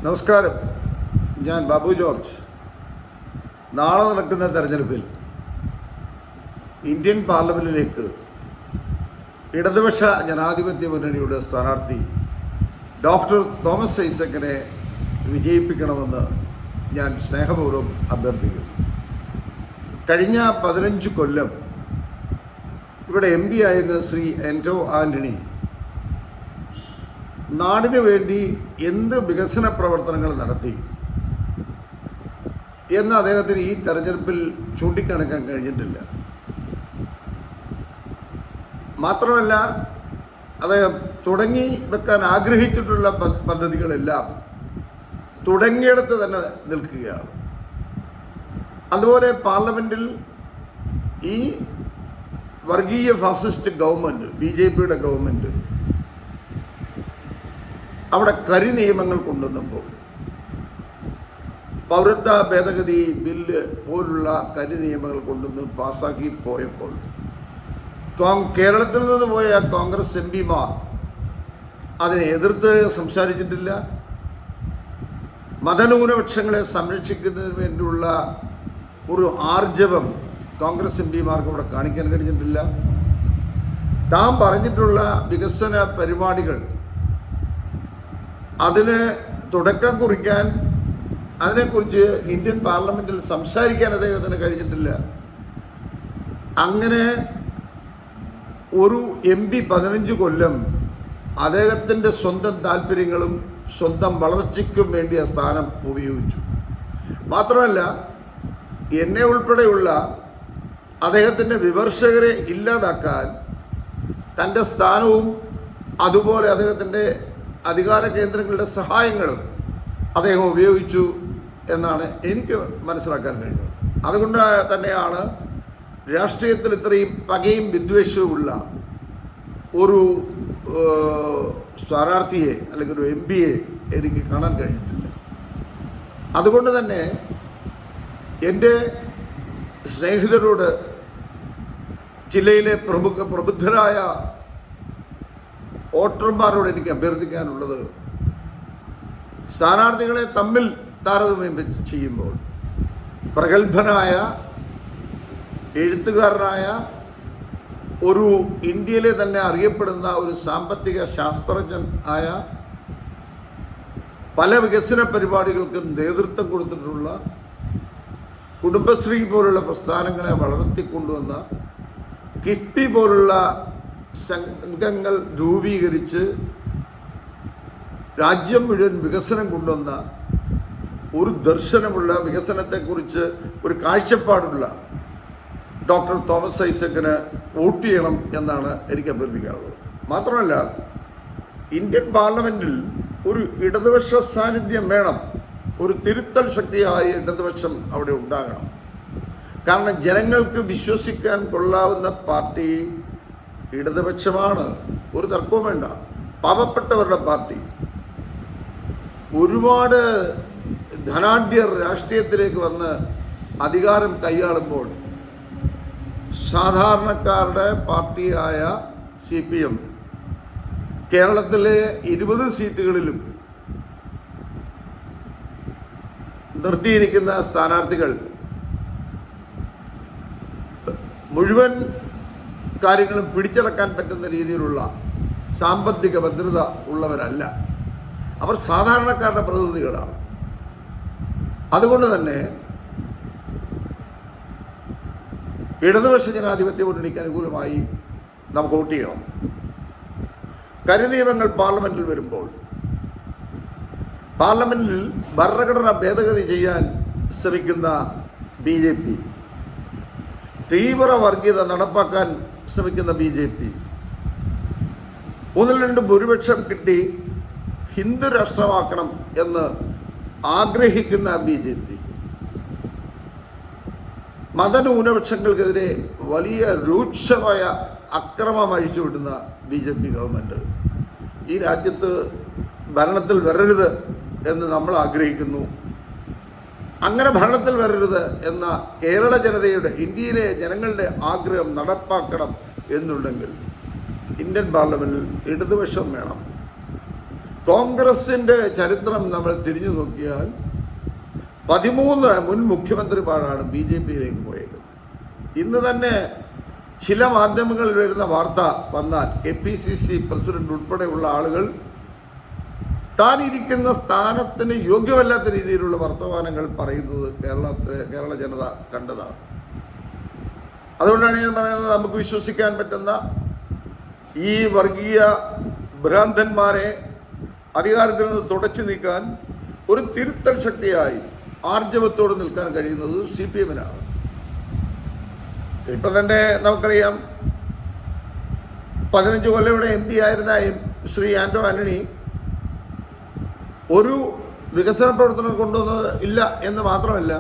നമസ്കാരം. ഞാൻ ബാബു ജോർജ്. നാളെ നടക്കുന്ന തെരഞ്ഞെടുപ്പിൽ ഇന്ത്യൻ പാർലമെൻറ്റിലേക്ക് ഇടതുപക്ഷ ജനാധിപത്യ മുന്നണിയുടെ സ്ഥാനാർത്ഥി ഡോക്ടർ തോമസ് ഐസക്കിനെ വിജയിപ്പിക്കണമെന്ന് ഞാൻ സ്നേഹപൂർവ്വം അഭ്യർത്ഥിക്കുന്നു. കഴിഞ്ഞ 15 കൊല്ലം ഇവിടെ MP ആയിരുന്ന ശ്രീ ആന്റോ ആൻ്റണി നാടിനു വേണ്ടി എന്ത് വികസന പ്രവർത്തനങ്ങൾ നടത്തി എന്ന് അദ്ദേഹത്തിന് ഈ തെരഞ്ഞെടുപ്പിൽ ചൂണ്ടിക്കാണിക്കാൻ കഴിഞ്ഞിട്ടില്ല. മാത്രമല്ല, അദ്ദേഹം തുടങ്ങി വെക്കാൻ ആഗ്രഹിച്ചിട്ടുള്ള പദ്ധതികളെല്ലാം തുടങ്ങിയിടത്ത് തന്നെ നിൽക്കുകയാണ്. അതുപോലെ പാർലമെൻറ്റിൽ ഈ വർഗീയ ഫാസിസ്റ്റ് ഗവൺമെൻറ്, BJPയുടെ ഗവൺമെൻറ് അവിടെ കരി നിയമങ്ങൾ കൊണ്ടുവന്നപ്പോൾ, പൗരത്വ ഭേദഗതി ബില്ല് പോലുള്ള കരി നിയമങ്ങൾ കൊണ്ടുവന്ന് പാസ്സാക്കി പോയപ്പോൾ കേരളത്തിൽ നിന്ന് പോയ കോൺഗ്രസ് MPമാർ അതിനെ എതിർത്ത് സംസാരിച്ചിട്ടില്ല. മതന്യൂനപക്ഷങ്ങളെ സംരക്ഷിക്കുന്നതിന് വേണ്ടിയുള്ള ഒരു ആർജവം കോൺഗ്രസ് MPമാർക്ക് ഇവിടെ കാണിക്കാൻ കഴിഞ്ഞിട്ടില്ല. താൻ പറഞ്ഞിട്ടുള്ള വികസന പരിപാടികൾ അതിന് തുടക്കം കുറിക്കാൻ, അതിനെക്കുറിച്ച് ഇന്ത്യൻ പാർലമെൻറ്റിൽ സംസാരിക്കാൻ അദ്ദേഹത്തിന് കഴിഞ്ഞിട്ടില്ല. അങ്ങനെ ഒരു MP 15 കൊല്ലം അദ്ദേഹത്തിൻ്റെ സ്വന്തം താല്പര്യങ്ങളും സ്വന്തം വളർച്ചയ്ക്കും വേണ്ടിയ സ്ഥാനം ഉപയോഗിച്ചു. മാത്രമല്ല, എന്നെ ഉൾപ്പെടെയുള്ള അദ്ദേഹത്തിൻ്റെ വിമർശകരെ ഇല്ലാതാക്കാൻ തൻ്റെ സ്ഥാനവും അതുപോലെ അദ്ദേഹത്തിൻ്റെ അധികാര കേന്ദ്രങ്ങളുടെ സഹായങ്ങളും അദ്ദേഹം ഉപയോഗിച്ചു എന്നാണ് എനിക്ക് മനസ്സിലാക്കാൻ കഴിഞ്ഞത്. അതുകൊണ്ട് തന്നെയാണ് രാഷ്ട്രീയത്തിൽ ഇത്രയും പകയും വിദ്വേഷവുമുള്ള ഒരു സ്ഥാനാർത്ഥിയെ അല്ലെങ്കിൽ ഒരു MPയെ എനിക്ക് കാണാൻ കഴിഞ്ഞിട്ടില്ല. അതുകൊണ്ട് തന്നെ എൻ്റെ സ്നേഹിതരോട്, ജില്ലയിലെ പ്രബുദ്ധരായ വോട്ടർമാരോട് എനിക്ക് അഭ്യർത്ഥിക്കാനുള്ളത്, സ്ഥാനാർത്ഥികളെ തമ്മിൽ താരതമ്യം ചെയ്യുമ്പോൾ പ്രഗത്ഭനായ എഴുത്തുകാരനായ ഒരു ഇന്ത്യയിലെ തന്നെ അറിയപ്പെടുന്ന ഒരു സാമ്പത്തിക ശാസ്ത്രജ്ഞൻ ആയ, പല വികസന പരിപാടികൾക്കും നേതൃത്വം കൊടുത്തിട്ടുള്ള, കുടുംബശ്രീ പോലുള്ള പ്രസ്ഥാനങ്ങളെ വളർത്തിക്കൊണ്ടുവന്ന, കിഫ്ബി പോലുള്ള സംഘങ്ങൾ രൂപീകരിച്ച് രാജ്യം മുഴുവൻ വികസനം കൊണ്ടുവന്ന, ഒരു ദർശനമുള്ള, വികസനത്തെക്കുറിച്ച് ഒരു കാഴ്ചപ്പാടുള്ള ഡോക്ടർ തോമസ് ഐസക്കിന് വോട്ട് ചെയ്യണം എന്നാണ് എനിക്ക് അഭ്യർത്ഥിക്കാനുള്ളത്. മാത്രമല്ല, ഇന്ത്യൻ പാർലമെൻറ്റിൽ ഒരു ഇടതുപക്ഷ സാന്നിധ്യം വേണം. ഒരു തിരുത്തൽ ശക്തിയായ ഇടതുപക്ഷം അവിടെ ഉണ്ടാകണം. കാരണം ജനങ്ങൾക്ക് വിശ്വസിക്കാൻ കൊള്ളാവുന്ന പാർട്ടി ഇടതുപക്ഷമാണ്, ഒരു തർക്കവും വേണ്ട. പാവപ്പെട്ടവരുടെ പാർട്ടി. ഒരുപാട് ധനാഢ്യർ രാഷ്ട്രീയത്തിലേക്ക് വന്ന് അധികാരം കൈയാളുമ്പോൾ സാധാരണക്കാരുടെ പാർട്ടിയായ CPM കേരളത്തിലെ 20 സീറ്റുകളിലും നിർത്തിയിരിക്കുന്ന സ്ഥാനാർത്ഥികൾ മുഴുവൻ കാര്യങ്ങളും പിടിച്ചടക്കാൻ പറ്റുന്ന രീതിയിലുള്ള സാമ്പത്തിക ഭദ്രത ഉള്ളവരല്ല. അവർ സാധാരണക്കാരുടെ പ്രതിനിധികളാണ്. അതുകൊണ്ട് തന്നെ ഇടതുപക്ഷ ജനാധിപത്യ മുന്നണിക്ക് അനുകൂലമായി നമുക്ക് വോട്ട് ചെയ്യണം. കരിനിയമങ്ങൾ പാർലമെൻറ്റിൽ വരുമ്പോൾ, പാർലമെൻറ്റിൽ ഭരണഘടന ഭേദഗതി ചെയ്യാൻ ശ്രമിക്കുന്ന BJP, തീവ്ര വർഗീയത നടപ്പാക്കാൻ ശ്രമിക്കുന്ന BJP, 1-2 ഭൂരിപക്ഷം കിട്ടി ഹിന്ദു രാഷ്ട്രമാക്കണം എന്ന് ആഗ്രഹിക്കുന്ന BJP, മതന്യൂനപക്ഷങ്ങൾക്കെതിരെ വലിയ രൂക്ഷമായ അക്രമം അഴിച്ചുവിടുന്ന BJP ഗവൺമെൻറ് ഈ രാജ്യത്ത് ഭരണത്തിൽ വരരുത് എന്ന് നമ്മൾ ആഗ്രഹിക്കുന്നു. അങ്ങനെ ഭരണത്തിൽ വരരുത് എന്ന കേരള ജനതയുടെ, ഇന്ത്യയിലെ ജനങ്ങളുടെ ആഗ്രഹം നടപ്പാക്കണം എന്നുണ്ടെങ്കിൽ ഇന്ത്യൻ പാർലമെൻറ്റിൽ ഇടതുപക്ഷം വേണം. കോൺഗ്രസിൻ്റെ ചരിത്രം നമ്മൾ തിരിഞ്ഞു നോക്കിയാൽ 13 മുൻ മുഖ്യമന്ത്രിമാരാണ് BJPയിലേക്ക് പോയേക്കുന്നത്. ഇന്ന് തന്നെ ചില മാധ്യമങ്ങളിൽ വരുന്ന വാർത്ത വന്നാൽ KPCC പ്രസിഡന്റ് ഉൾപ്പെടെയുള്ള ആളുകൾ താൻ ഇരിക്കുന്ന സ്ഥാനത്തിന് യോഗ്യമല്ലാത്ത രീതിയിലുള്ള വർത്തമാനങ്ങൾ പറയുന്നത് കേരള ജനത കണ്ടതാണ്. അതുകൊണ്ടാണ് ഞാൻ പറയുന്നത്, നമുക്ക് വിശ്വസിക്കാൻ പറ്റുന്ന ഈ വർഗീയ ഭ്രാന്തന്മാരെ അധികാരത്തിൽ നിന്ന് തുടച്ചു നീക്കാൻ ഒരു തിരുത്തൽ ശക്തിയായി ആർജവത്തോട് നിൽക്കാൻ കഴിയുന്നത് CPM-നാണ്. ഇപ്പം തന്നെ നമുക്കറിയാം, 15 കൊല്ലം ഇവിടെ MP ആയിരുന്ന ശ്രീ ആന്റോ ആന്റണി ഒരു വികസന പ്രവർത്തനം കൊണ്ടുവന്നത് ഇല്ല എന്ന് മാത്രമല്ല,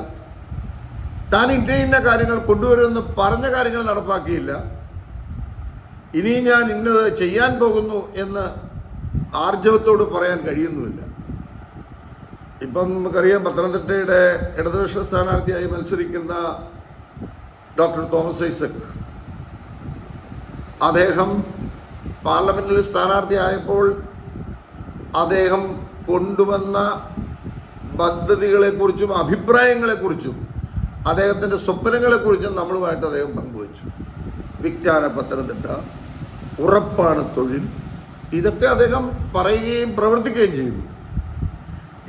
താൻ ഇന്ന കാര്യങ്ങൾ കൊണ്ടുവരുമെന്ന് പറഞ്ഞ കാര്യങ്ങൾ നടപ്പാക്കിയില്ല. ഇനി ഞാൻ ഇന്നത് ചെയ്യാൻ പോകുന്നു എന്ന് ആർജവത്തോട് പറയാൻ കഴിയുന്നുമില്ല. ഇപ്പം നമുക്കറിയാം, പത്തനംതിട്ടയുടെ ഇടതുപക്ഷ സ്ഥാനാർത്ഥിയായി മത്സരിക്കുന്ന ഡോക്ടർ തോമസ് ഐസക്, അദ്ദേഹം പാർലമെൻറ്റിൽ സ്ഥാനാർത്ഥിയായപ്പോൾ അദ്ദേഹം കൊണ്ടുവന്ന പദ്ധതികളെക്കുറിച്ചും അഭിപ്രായങ്ങളെക്കുറിച്ചും അദ്ദേഹത്തിൻ്റെ സ്വപ്നങ്ങളെക്കുറിച്ചും നമ്മളുമായിട്ട് അദ്ദേഹം പങ്കുവച്ചു. വിജ്ഞാന പത്തനംതിട്ട, ഉറപ്പാണ് തൊഴിൽ, ഇതൊക്കെ അദ്ദേഹം പറയുകയും പ്രവർത്തിക്കുകയും ചെയ്തു.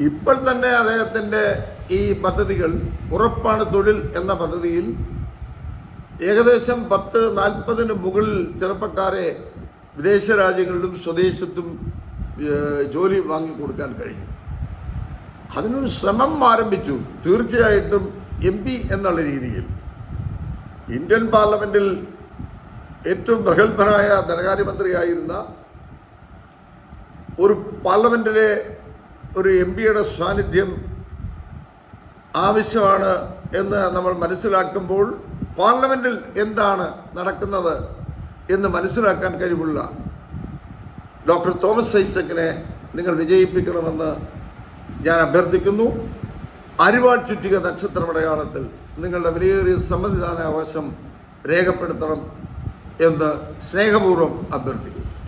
ഇപ്പോൾ തന്നെ അദ്ദേഹത്തിൻ്റെ ഈ പദ്ധതികൾ, ഉറപ്പാണ് തൊഴിൽ എന്ന പദ്ധതിയിൽ ഏകദേശം 10-40 മുകളിൽ ചെറുപ്പക്കാരെ വിദേശ രാജ്യങ്ങളിലും സ്വദേശത്തും ജോലി വാങ്ങിക്കൊടുക്കാൻ കഴിഞ്ഞു. അതിനൊരു ശ്രമം ആരംഭിച്ചു. തീർച്ചയായിട്ടും MP എന്നുള്ള രീതിയിൽ ഇന്ത്യൻ പാർലമെൻറ്റിൽ ഏറ്റവും പ്രഗത്ഭനായ ധനകാര്യമന്ത്രിയായിരുന്ന ഒരു പാർലമെൻറ്റിലെ ഒരു MP-യുടെ സാന്നിധ്യം ആവശ്യമാണ് എന്ന് നമ്മൾ മനസ്സിലാക്കുമ്പോൾ പാർലമെൻറ്റിൽ എന്താണ് നടക്കുന്നത് എന്ന് മനസ്സിലാക്കാൻ കഴിവുള്ള ഡോക്ടർ തോമസ് ഐസക്കിനെ നിങ്ങൾ വിജയിപ്പിക്കണമെന്ന് ഞാൻ അഭ്യർത്ഥിക്കുന്നു. അരിവാൾ ചുറ്റിക നക്ഷത്രമടയാളത്തിൽ നിങ്ങളുടെ വിലയേറിയ സമ്മതിദാനാവകാശം രേഖപ്പെടുത്തണം എന്ന് സ്നേഹപൂർവ്വം അഭ്യർത്ഥിക്കുന്നു.